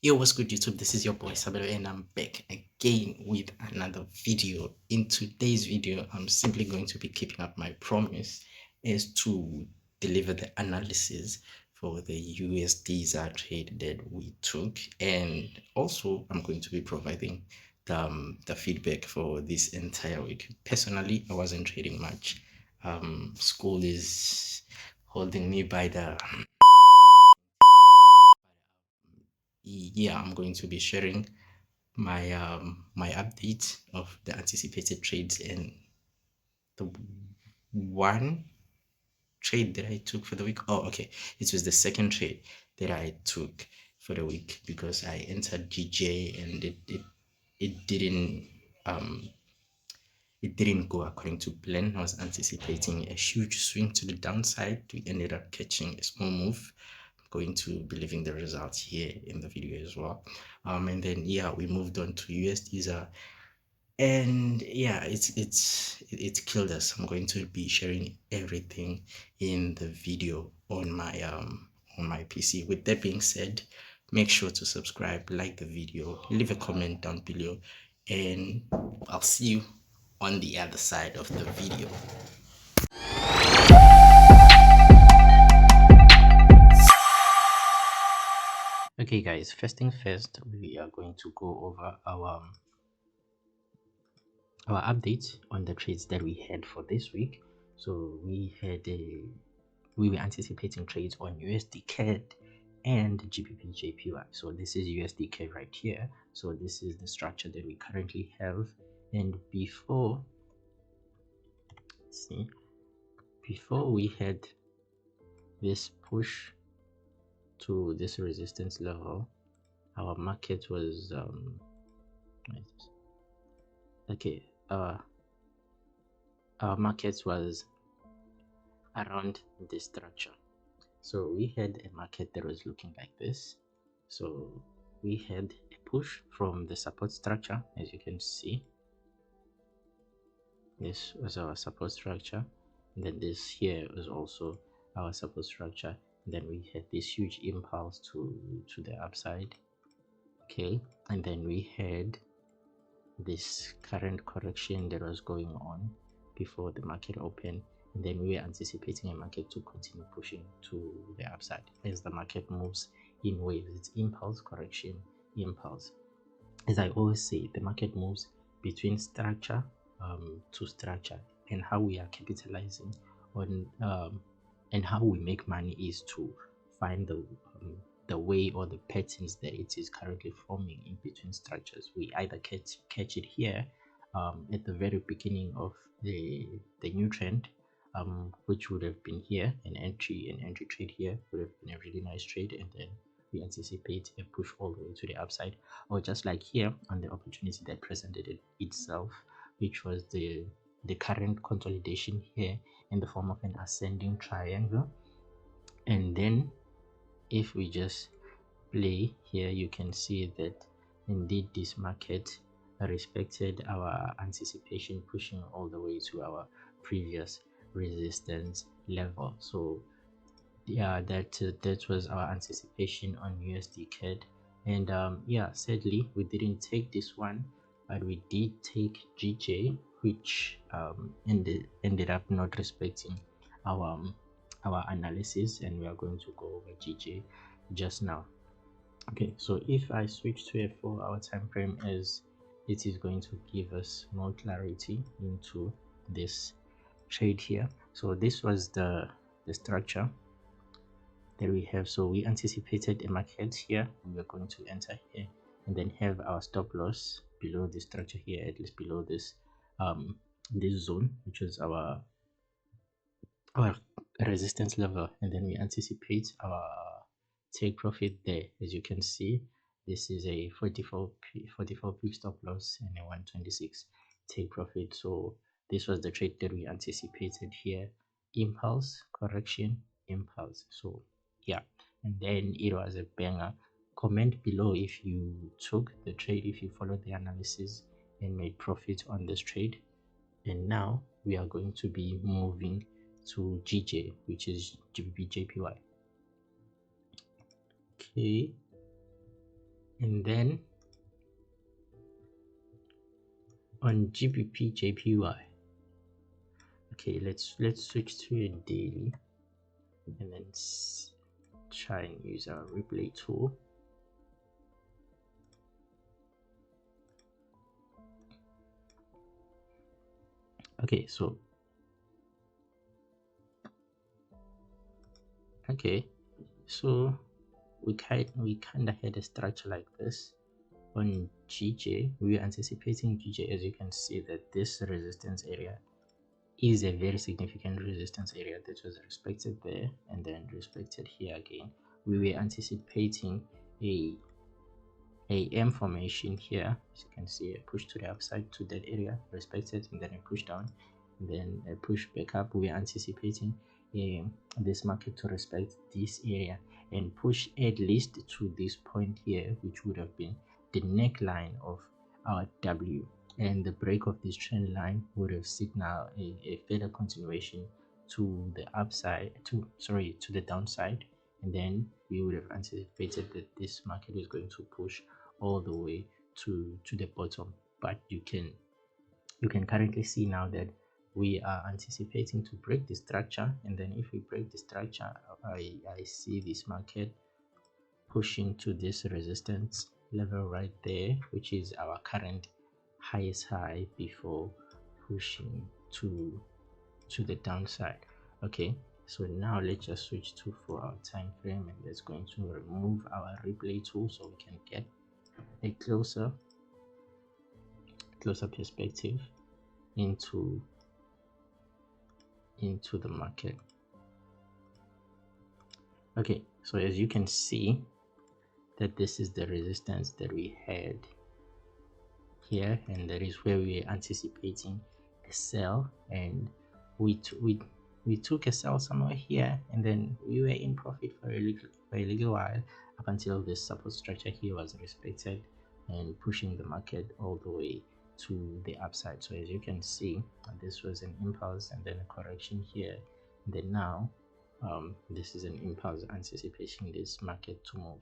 Yo, what's good, YouTube? This is your boy Sabelo, and I'm back again with another video. In today's video, I'm simply going to be keeping up my promise is to deliver the analysis for the USDs trade that we took, and also I'm going to be providing the feedback for this entire week. Personally, I wasn't trading much. School is holding me by the yeah, I'm going to be sharing my update of the anticipated trades and the one trade that I took for the week. Oh, okay. It was the second trade that I took for the week because I entered GJ and it didn't um it didn't go according to plan. I was anticipating a huge swing to the downside. We ended up catching a small move. I'm going to be leaving the results here in the video as well. And then yeah, we moved on to USDs, and yeah, it's killed us. I'm going to be sharing everything in the video on my PC. With that being said, make sure to subscribe, like the video, leave a comment down below, and I'll see you on the other side of the video. Okay guys, first thing first, we are going to go over our update on the trades that we had for this week. So we were anticipating trades on USD CAD and GBP JPY. So this is USD CAD right here. So this is the structure that we currently have. And before, let's see, before we had this push to this resistance level, our market was okay. Our market was around this structure. So we had a market that was looking like this. So we had a push from the support structure, as you can see. This was our support structure. And then this here was also our support structure. And then we had this huge impulse to the upside. Okay, and then we had this current correction that was going on before the market opened, and then we were anticipating a market to continue pushing to the upside as the market moves in waves. It's impulse, correction, impulse. As I always say, the market moves between structure to structure, and how we are capitalizing on and how we make money is to find the way or the patterns that it is currently forming in between structures. We either catch it here at the very beginning of the new trend, which would have been here, an entry trade here would have been a really nice trade, and then we anticipate a push all the way to the upside, or just like here on the opportunity that presented itself, which was the current consolidation here in the form of an ascending triangle. And then if we just play here, you can see that indeed this market respected our anticipation, pushing all the way to our previous resistance level. So yeah, that was our anticipation on USD CAD. And yeah, sadly we didn't take this one, but we did take GJ, which ended up not respecting our our analysis, and we are going to go over GJ just now. Okay, so if I switch to a 4-hour time frame, as it is going to give us more clarity into this trade here. So this was the structure that we have. So we anticipated a market here, and we're going to enter here and then have our stop loss below the structure here, at least below this zone, which is our resistance level, and then we anticipate our take profit there. As you can see, this is a 44 peak stop loss and a 126 take profit. So this was the trade that we anticipated here: impulse, correction, impulse. So yeah, and then it was a banger. Comment below if you took the trade, if you followed the analysis and made profit on this trade. And now we are going to be moving to GJ, which is GBP JPY. Okay, And then on GBP JPY, okay, let's switch to a daily and then try and use our replay tool. Okay, so we kind of had a structure like this. On GJ, we were anticipating GJ, as you can see, that this resistance area is a very significant resistance area that was respected there and then respected here again. We were anticipating a M formation here, as you can see, a push to the upside to that area, respected, and then a push down, and then a push back up. We are anticipating this market to respect this area and push at least to this point here, which would have been the neckline of our W, and the break of this trend line would have signaled a further continuation to the upside, to the downside, and then we would have anticipated that this market is going to push all the way to the bottom. But you can currently see now that we are anticipating to break the structure, and then if we break the structure, I see this market pushing to this resistance level right there, which is our current highest high before pushing to the downside. Okay, so now let's just switch to 4-hour time frame, and that's going to remove our replay tool so we can get a closer perspective into the market. Okay, so as you can see that this is the resistance that we had here, and that is where we are anticipating a sell, and we took a sell somewhere here, and then we were in profit for a little while up until this support structure here was respected and pushing the market all the way to the upside. So as you can see, this was an impulse and then a correction here, and then now this is an impulse anticipating this market to move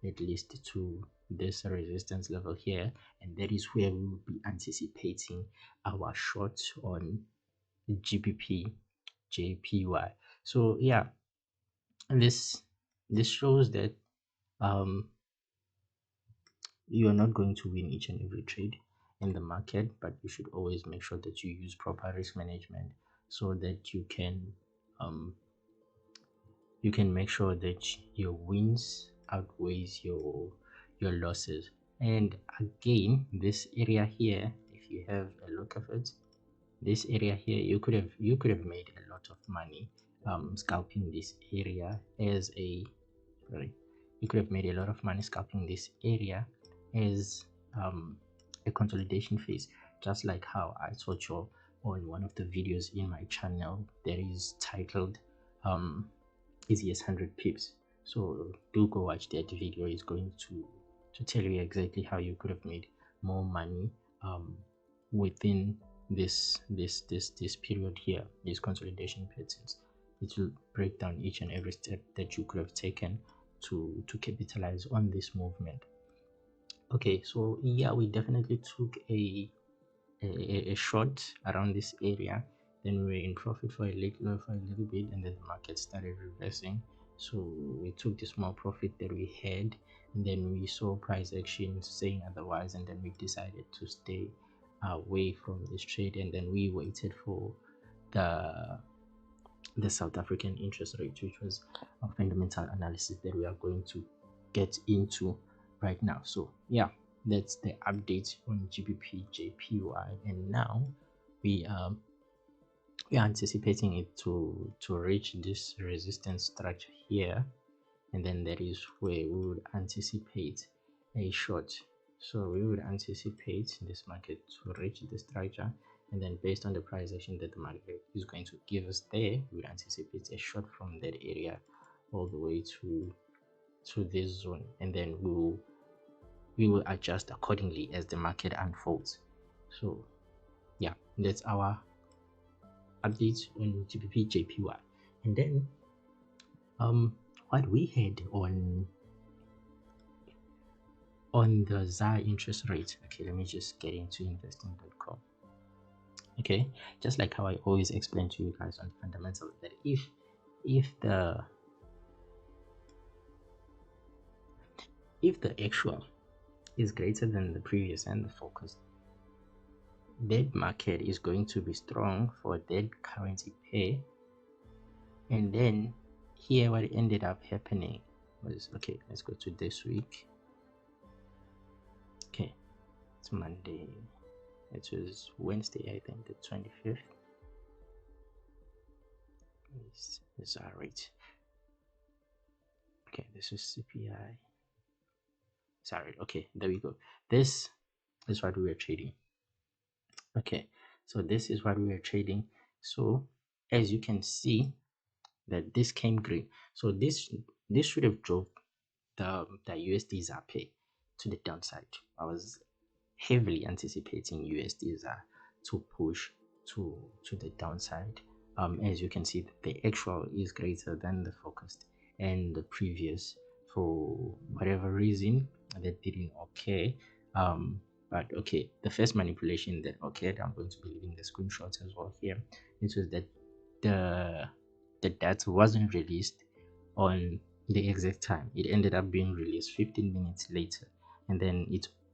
at least to this resistance level here, and that is where we will be anticipating our short on GBP JPY. So yeah, and this shows that you are not going to win each and every trade in the market, but you should always make sure that you use proper risk management so that you can make sure that your wins outweighs your losses. And again, this area here, if you have a look of it, this area here, you could have made a lot of money scalping this area as a you could have made a lot of money scalping this area as a consolidation phase, just like how I taught you on one of the videos in my channel that is titled easy as 100 pips. So do go watch that video. It's going to tell you exactly how you could have made more money within this period here, these consolidation patterns. It will break down each and every step that you could have taken to capitalize on this movement. Okay, so yeah, we definitely took a short around this area, then we were in profit for a little bit, and then the market started reversing. So we took the small profit that we had, and then we saw price action saying otherwise, and then we decided to stay away from this trade, and then we waited for the South African interest rate, which was a fundamental analysis that we are going to get into right now. So yeah, that's the update on GBP JPY, and now we are anticipating it to reach this resistance structure here, and then that is where we would anticipate a short. So we would anticipate this market to reach the structure, and then based on the price action that the market is going to give us there, we would anticipate a short from that area all the way to this zone, and then we will adjust accordingly as the market unfolds. So yeah, that's our update on GBP JPY. And then what we had on on the ZAR interest rate. Okay, let me just get into investing.com. Okay, just like how I always explain to you guys on fundamentals, that if the actual is greater than the previous and the focus, that market is going to be strong for that currency pair. And then here what ended up happening was, okay, let's go to this week. Okay, it's Monday, it was Wednesday, I think, the 25th. This our rate. Okay, this is CPI. Sorry, okay, there we go. This is what we were trading. Okay, so this is what we were trading. So as you can see, that this came green. So this should have drove the USD ZAR pay to the downside. I was heavily anticipating USD ZAR to push to the downside. As you can see, the actual is greater than the forecast, and the previous, for whatever reason, that didn't occur. But okay, the first manipulation that occurred, I'm going to be leaving the screenshots as well here. It was that the the data wasn't released on the exact time. It ended up being released 15 minutes later, and then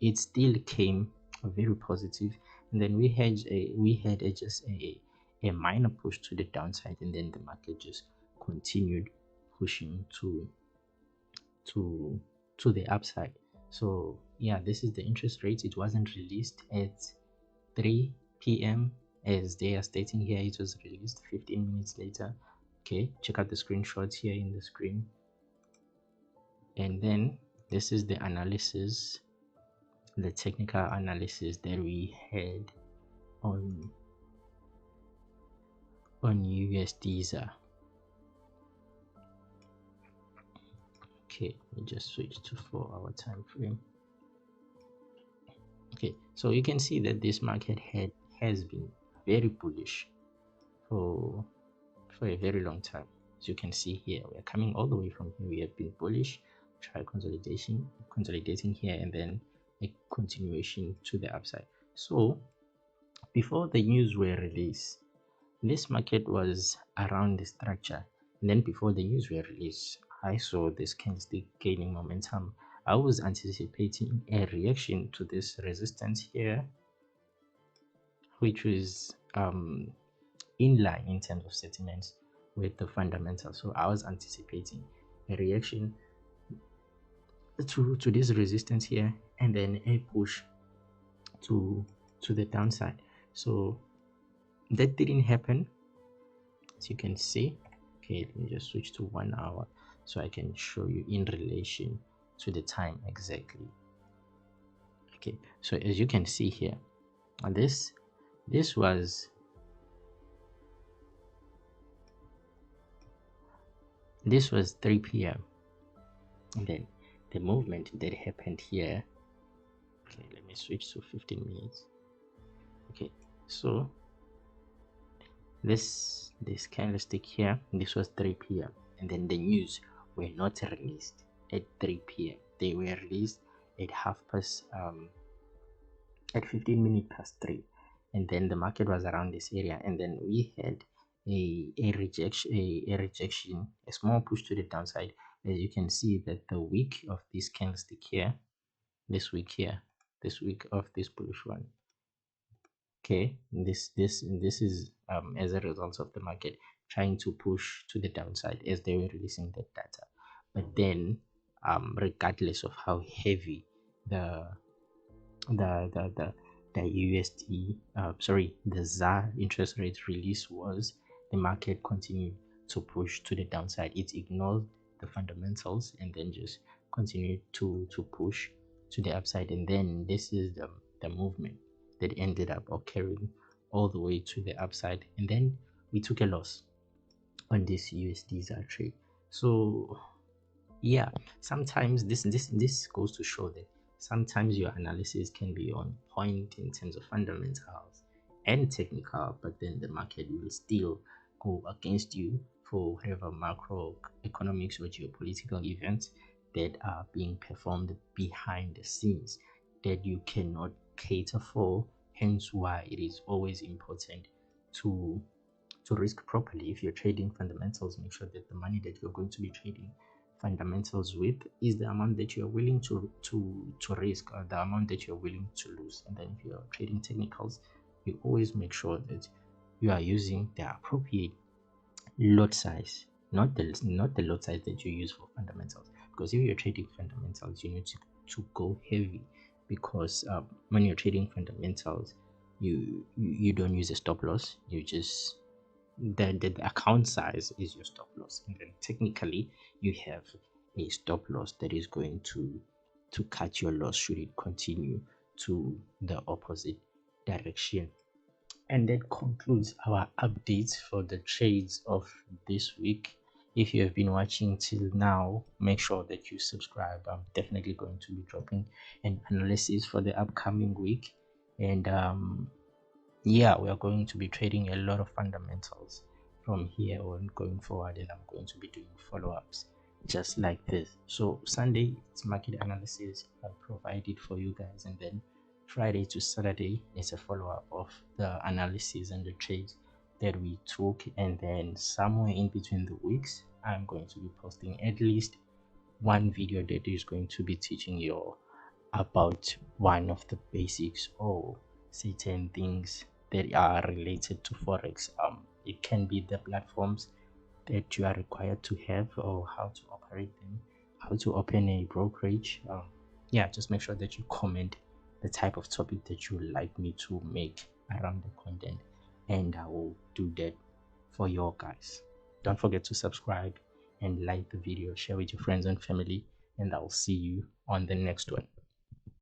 it still came very positive. And then we had just a minor push to the downside, and then the market just continued pushing to to the upside. So yeah, this is the interest rate. It wasn't released at 3 p.m. as they are stating here. It was released 15 minutes later. Okay, check out the screenshots here in the screen. And then this is the analysis, the technical analysis that we had on USD ZAR. Okay, let me just switch to 4-hour time frame. Okay, so you can see that this market has been very bullish for a very long time. As you can see here, we are coming all the way from here. We have been bullish, try consolidating here, and then a continuation to the upside. So before the news were released, this market was around the structure. And then before the news were released, I saw this candlestick gaining momentum. I was anticipating a reaction to this resistance here, which was in line in terms of sentiments with the fundamentals. So I was anticipating a reaction to this resistance here, and then a push to the downside. So that didn't happen, as you can see. Okay, let me just switch to 1 hour so I can show you in relation to the time exactly. Okay, so as you can see here, this was 3 p.m. and then the movement that happened here. Okay, let me switch to 15 minutes. Okay, so this candlestick here, this was 3 p.m. and then the news were not released at 3 p.m. They were released at at 15 minutes past 3, and then the market was around this area, and then we had a rejection, a small push to the downside. As you can see that the week of this candlestick here, this week of this bullish one. Okay, this is as a result of the market trying to push to the downside as they were releasing that data. But then regardless of how heavy the the USD the ZAR interest rate release was, the market continued to push to the downside. It ignored the fundamentals and then just continued to push to the upside. And then this is the movement that ended up occurring all the way to the upside. And then we took a loss on this USD ZAR trade. So yeah, sometimes this goes to show that sometimes your analysis can be on point in terms of fundamentals and technical, but then the market will still go against you for whatever macroeconomics or geopolitical events. that are being performed behind the scenes that you cannot cater for. Hence why it is always important to risk properly. If you're trading fundamentals, make sure that the money that you're going to be trading fundamentals with is the amount that you're willing to risk, or the amount that you're willing to lose. And then if you're trading technicals, you always make sure that you are using the appropriate lot size, not the lot size that you use for fundamentals. Because if you're trading fundamentals, you need to go heavy, because when you're trading fundamentals, you don't use a stop loss. You just the account size is your stop loss, and then technically you have a stop loss that is going to cut your loss should it continue to the opposite direction. And that concludes our updates for the trades of this week. If you have been watching till now, make sure that you subscribe. I'm definitely going to be dropping an analysis for the upcoming week. And yeah, we are going to be trading a lot of fundamentals from here on going forward, and I'm going to be doing follow-ups just like this. So Sunday it's market analysis, I'll provide it for you guys, and then Friday to Saturday is a follow-up of the analysis and the trades that we took, and then somewhere in between the weeks I'm going to be posting at least one video that is going to be teaching you about one of the basics or certain things that are related to Forex. It can be the platforms that you are required to have, or how to operate them, how to open a brokerage. Yeah, just make sure that you comment the type of topic that you would like me to make around the content, and I will do that for your guys. Don't forget to subscribe and like the video, share with your friends and family, and I'll see you on the next one.